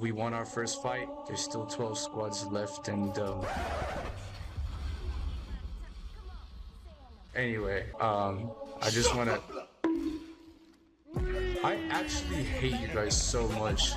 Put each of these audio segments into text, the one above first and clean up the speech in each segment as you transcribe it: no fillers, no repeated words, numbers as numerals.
we won our first fight. There's still 12 squads left, and anyway, I just wanna. I actually hate you guys so much.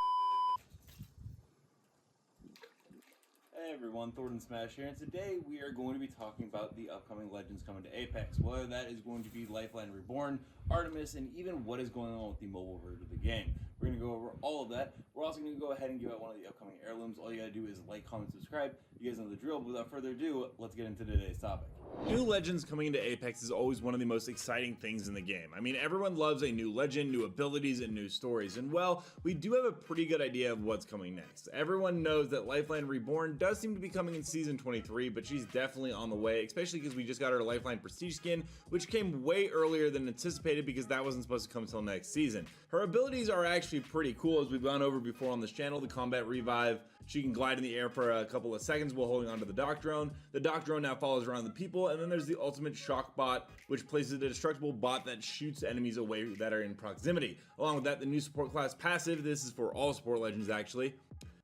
Hey everyone, Thordan Smash here, and today we are going to be talking about the upcoming Legends coming to Apex, whether that is going to be Lifeline Reborn, Artemis, and even what is going on with the mobile version of the game. We're going to go over all of that. We're also going to go ahead and give out one of the upcoming heirlooms. All you gotta do is like, comment, subscribe. You guys know the drill, but without further ado, let's get into today's topic. New Legends coming into Apex is always one of the most exciting things in the game. I mean, everyone loves a new legend, new abilities, and new stories, and well, we do have a pretty good idea of what's coming next. Everyone knows that Lifeline Reborn does seem to be coming in Season 23, but she's definitely on the way, especially because we just got our Lifeline Prestige skin, which came way earlier than anticipated because that wasn't supposed to come until next season. Her abilities are actually pretty cool, as we've gone over before on this channel. The Combat Revive, she can glide in the air for a couple of seconds while holding onto the Dock Drone. The Dock Drone now follows around the people, and then there's the Ultimate Shock Bot, which places a destructible bot that shoots enemies away that are in proximity. Along with that, the new support class passive, this is for all support legends actually,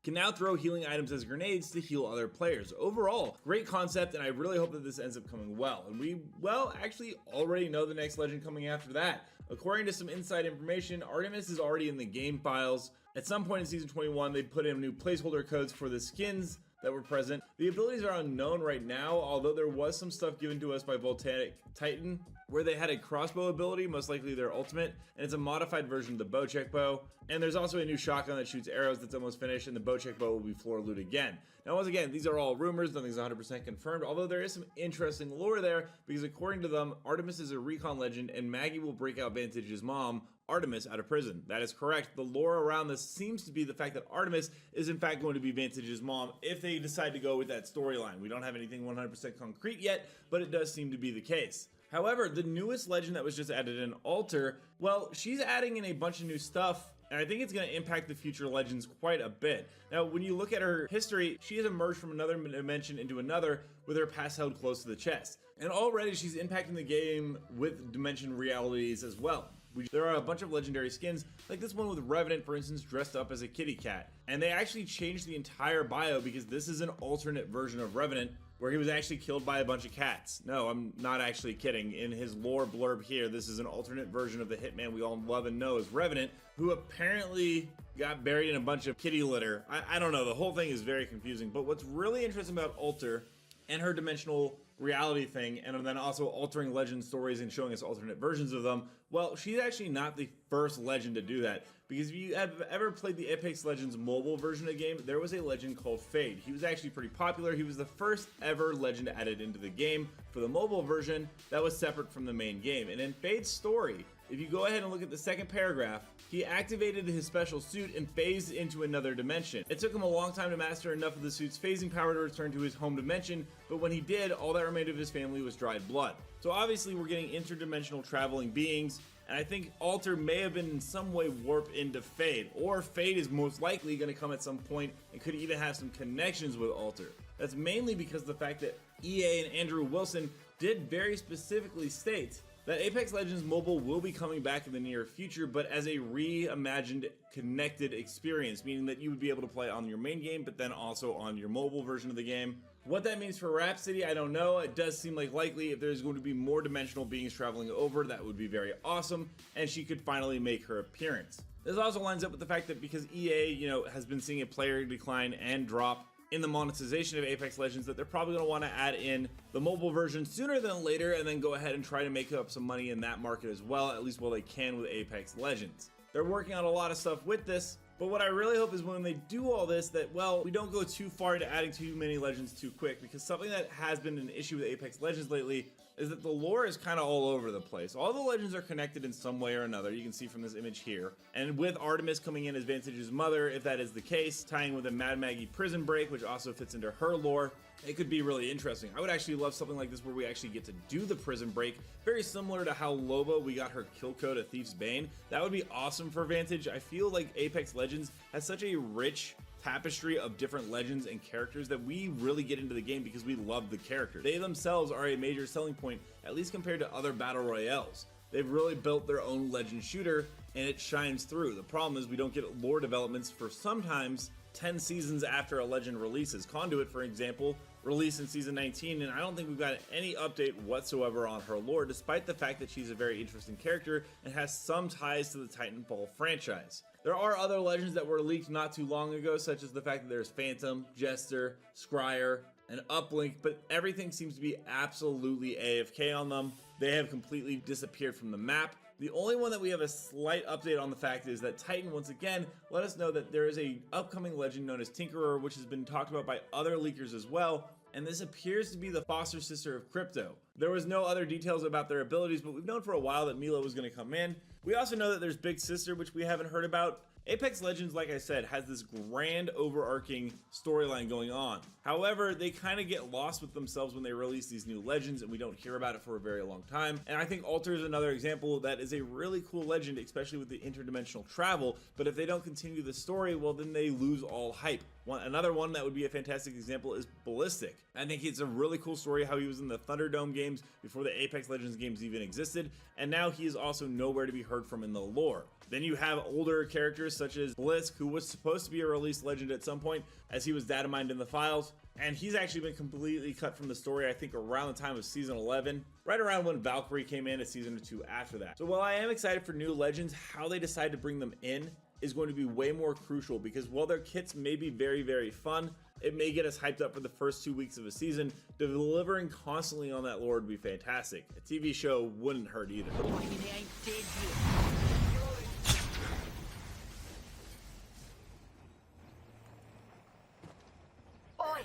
can now throw healing items as grenades to heal other players. Overall, great concept, and I really hope that this ends up coming well. And we, well, actually already know the next legend coming after that. According to some inside information, Artemis is already in the game files. At some point in Season 21, they put in new placeholder codes for the skins that were present. The abilities are unknown right now, although there was some stuff given to us by Voltaic Titan where they had a crossbow ability, most likely their ultimate, and it's a modified version of the Bocek bow. And there's also a new shotgun that shoots arrows that's almost finished, and the Bocek bow will be floor loot again. Now, once again, these are all rumors, nothing's 100% confirmed, although there is some interesting lore there, because according to them, Artemis is a recon legend, and Maggie will break out Vantage's mom, Artemis, out of prison. That is correct. The lore around this seems to be the fact that Artemis is in fact going to be Vantage's mom if they decide to go with that storyline. We don't have anything 100% concrete yet, but it does seem to be the case. However, the newest legend that was just added in, Alter, well, she's adding in a bunch of new stuff, and I think it's going to impact the future legends quite a bit. Now, when you look at her history, she has emerged from another dimension into another with her past held close to the chest. And already she's impacting the game with dimension realities as well. There are a bunch of legendary skins, like this one with Revenant, for instance, dressed up as a kitty cat. And they actually changed the entire bio because this is an alternate version of Revenant where he was actually killed by a bunch of cats. No, I'm not actually kidding. In his lore blurb here, this is an alternate version of the hitman we all love and know as Revenant, who apparently got buried in a bunch of kitty litter. I don't know, the whole thing is very confusing. But what's really interesting about Alter and her dimensional reality thing, and then also altering legend stories and showing us alternate versions of them, well, she's actually not the first legend to do that, because if you have ever played the Apex Legends mobile version of the game, there was a legend called Fade. He was actually pretty popular. He was the first ever legend added into the game for the mobile version that was separate from the main game. And in Fade's story, if you go ahead and look at the second paragraph, he activated his special suit and phased into another dimension. It took him a long time to master enough of the suit's phasing power to return to his home dimension, but when he did, all that remained of his family was dried blood. So obviously we're getting interdimensional traveling beings, and I think Alter may have been in some way warped into Fade, or Fade is most likely going to come at some point and could even have some connections with Alter. That's mainly because of the fact that EA and Andrew Wilson did very specifically state that Apex Legends Mobile will be coming back in the near future, but as a reimagined connected experience, meaning that you would be able to play on your main game, but then also on your mobile version of the game. What that means for Rhapsody, I don't know. It does seem like likely if there's going to be more dimensional beings traveling over, that would be very awesome, and she could finally make her appearance. This also lines up with the fact that because EA, has been seeing a player decline and drop in the monetization of Apex Legends, that they're probably going to want to add in the mobile version sooner than later and then go ahead and try to make up some money in that market as well, at least while they can with Apex Legends. They're working on a lot of stuff with this, but what I really hope is when they do all this that, well, we don't go too far into adding too many legends too quick, because something that has been an issue with Apex Legends lately is that the lore is kind of all over the place. All the legends are connected in some way or another. You can see from this image here. And with Artemis coming in as Vantage's mother, if that is the case, tying with a Mad Maggie prison break, which also fits into her lore, it could be really interesting. I would actually love something like this where we actually get to do the prison break, very similar to how Loba, we got her kill code at Thief's Bane. That would be awesome for Vantage. I feel like Apex Legends has such a rich tapestry of different legends and characters that we really get into the game because we love the character. They themselves are a major selling point, at least compared to other battle royales. They've really built their own Legend shooter, and it shines through. The problem is we don't get lore developments for sometimes 10 seasons after a Legend releases. Conduit, for example, released in Season 19, and I don't think we've got any update whatsoever on her lore, despite the fact that she's a very interesting character and has some ties to the Titanfall franchise. There are other Legends that were leaked not too long ago, such as the fact that there's Phantom, Jester, Scryer, and Uplink, but everything seems to be absolutely AFK on them. They have completely disappeared from the map. The only one that we have a slight update on the fact is that Titan once again let us know that there is a upcoming Legend known as Tinkerer, which has been talked about by other leakers as well, and this appears to be the foster sister of Crypto. There was no other details about their abilities, but we've known for a while that Mila was going to come in. We also know that there's Big Sister, which we haven't heard about. Apex Legends, like I said, has this grand overarching storyline going on. However, they kind of get lost with themselves when they release these new Legends, and we don't hear about it for a very long time. And I think Alter is another example that is a really cool Legend, especially with the interdimensional travel, but if they don't continue the story, well, then they lose all hype. Another one that would be a fantastic example is Ballistic. I think it's a really cool story how he was in the Thunderdome games before the Apex Legends games even existed, and now he is also nowhere to be heard from in the lore. Then you have older characters such as Blisk, who was supposed to be a released Legend at some point as he was data mined in the files, and he's actually been completely cut from the story, I think around the time of Season 11, right around when Valkyrie came in a season or two after that. So while I am excited for new Legends, how they decide to bring them in is going to be way more crucial, because while their kits may be very, very fun, it may get us hyped up for the first 2 weeks of a season. Delivering constantly on that lore would be fantastic. A TV show wouldn't hurt either.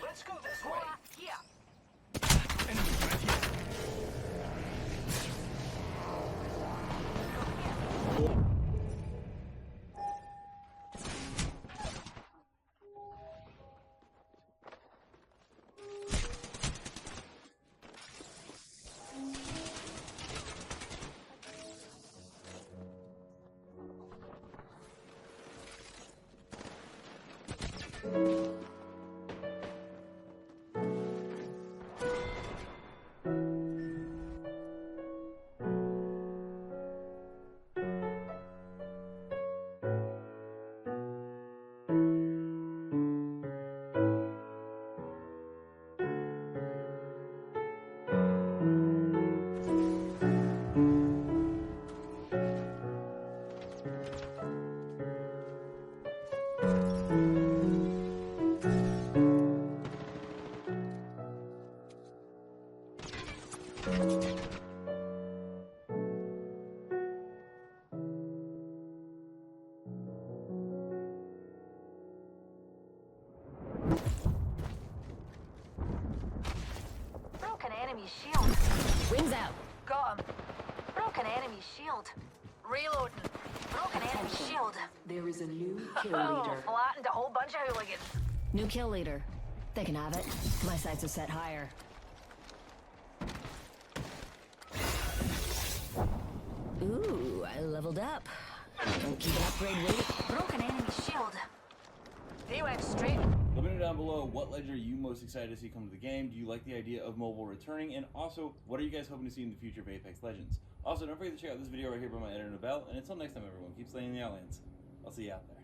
Let's go this way. Yeah. Broken enemy shield. Wings out. Got him. Broken enemy shield. Reloading. Broken enemy shield. There is a new kill Oh, leader. flattened a whole bunch of hooligans. New kill leader. They can have it. My sights are set higher. Ooh, I leveled up. Don't keep an upgrade waiting. Broken enemy shield. He went straight. Let me know down below what Legend are you most excited to see come to the game. Do you like the idea of mobile returning? And also, what are you guys hoping to see in the future of Apex Legends? Also, don't forget to check out this video right here by my editor Novell. And until next time, everyone, keep slaying the Outlands. I'll see you out there.